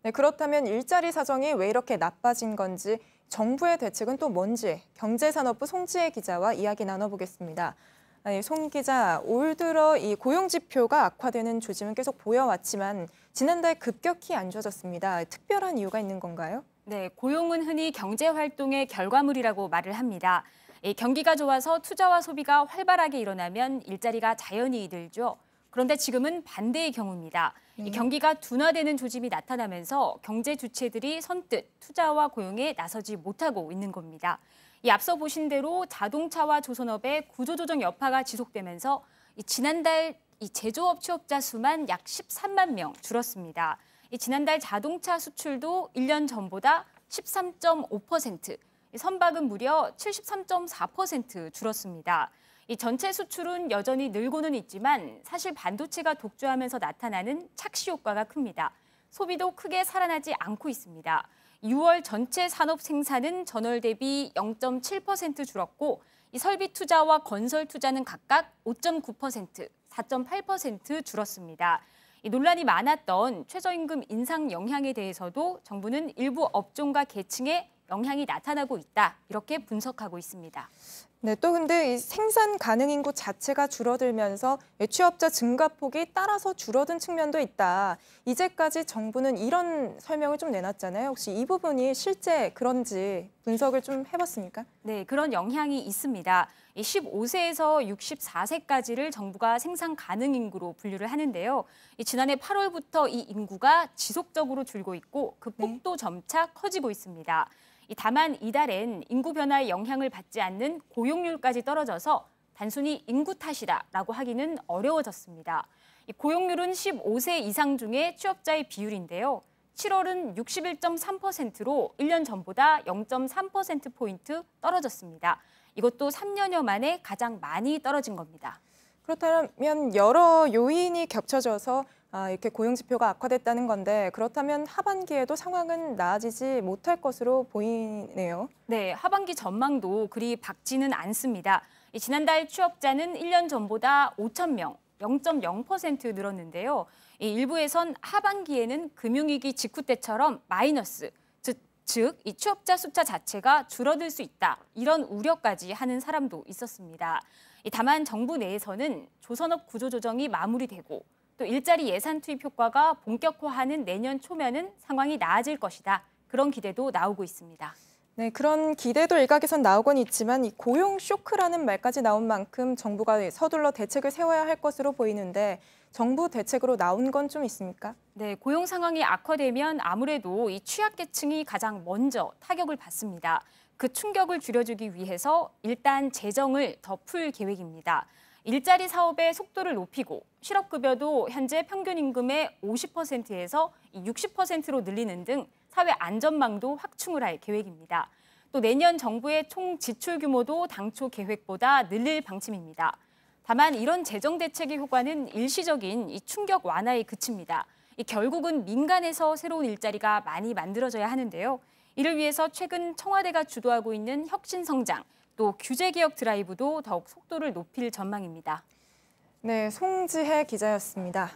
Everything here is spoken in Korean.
네, 그렇다면 일자리 사정이 왜 이렇게 나빠진 건지, 정부의 대책은 또 뭔지 경제산업부 송지혜 기자와 이야기 나눠보겠습니다. 아니, 송 기자, 올 들어 이 고용 지표가 악화되는 조짐은 계속 보여왔지만 지난달 급격히 안 좋아졌습니다. 특별한 이유가 있는 건가요? 네, 고용은 흔히 경제 활동의 결과물이라고 말을 합니다. 경기가 좋아서 투자와 소비가 활발하게 일어나면 일자리가 자연히 늘죠. 그런데 지금은 반대의 경우입니다. 네. 경기가 둔화되는 조짐이 나타나면서 경제 주체들이 선뜻 투자와 고용에 나서지 못하고 있는 겁니다. 앞서 보신 대로 자동차와 조선업의 구조조정 여파가 지속되면서 지난달 제조업 취업자 수만 약 13만 명 줄었습니다. 지난달 자동차 수출도 1년 전보다 13.5%, 선박은 무려 73.4% 줄었습니다. 전체 수출은 여전히 늘고는 있지만 사실 반도체가 독주하면서 나타나는 착시 효과가 큽니다. 소비도 크게 살아나지 않고 있습니다. 6월 전체 산업 생산은 전월 대비 0.7% 줄었고 설비 투자와 건설 투자는 각각 5.9%, 4.8% 줄었습니다. 논란이 많았던 최저임금 인상 영향에 대해서도 정부는 일부 업종과 계층에 영향이 나타나고 있다, 이렇게 분석하고 있습니다. 네, 또 근데 이 생산 가능 인구 자체가 줄어들면서 취업자 증가폭이 따라서 줄어든 측면도 있다. 이제까지 정부는 이런 설명을 좀 내놨잖아요. 혹시 이 부분이 실제 그런지 분석을 좀 해봤습니까? 네, 그런 영향이 있습니다. 15세에서 64세까지를 정부가 생산 가능 인구로 분류를 하는데요. 지난해 8월부터 이 인구가 지속적으로 줄고 있고 그 폭도 점차 커지고 있습니다. 다만 이달엔 인구 변화의 영향을 받지 않는 고용률까지 떨어져서 단순히 인구 탓이다라고 하기는 어려워졌습니다. 고용률은 15세 이상 중에 취업자의 비율인데요. 7월은 61.3%로 1년 전보다 0.3%포인트 떨어졌습니다. 이것도 3년여 만에 가장 많이 떨어진 겁니다. 그렇다면 여러 요인이 겹쳐져서 이렇게 고용 지표가 악화됐다는 건데, 그렇다면 하반기에도 상황은 나아지지 못할 것으로 보이네요. 네, 하반기 전망도 그리 밝지는 않습니다. 지난달 취업자는 1년 전보다 5천 명, 0.0% 늘었는데요. 일부에선 하반기에는 금융위기 직후 때처럼 마이너스, 즉 이 취업자 숫자 자체가 줄어들 수 있다, 이런 우려까지 하는 사람도 있었습니다. 다만 정부 내에서는 조선업 구조조정이 마무리되고 또 일자리 예산 투입 효과가 본격화하는 내년 초면은 상황이 나아질 것이다, 그런 기대도 나오고 있습니다. 네, 그런 기대도 일각에선 나오곤 있지만 이 고용 쇼크라는 말까지 나온 만큼 정부가 서둘러 대책을 세워야 할 것으로 보이는데, 정부 대책으로 나온 건 좀 있습니까? 네, 고용 상황이 악화되면 아무래도 이 취약계층이 가장 먼저 타격을 받습니다. 그 충격을 줄여주기 위해서 일단 재정을 더 풀 계획입니다. 일자리 사업의 속도를 높이고 실업급여도 현재 평균 임금의 50%에서 60%로 늘리는 등 사회 안전망도 확충을 할 계획입니다. 또 내년 정부의 총 지출 규모도 당초 계획보다 늘릴 방침입니다. 다만 이런 재정 대책의 효과는 일시적인 이 충격 완화에 그칩니다. 결국은 민간에서 새로운 일자리가 많이 만들어져야 하는데요. 이를 위해서 최근 청와대가 주도하고 있는 혁신성장, 또 규제개혁 드라이브도 더욱 속도를 높일 전망입니다. 네, 송지혜 기자였습니다.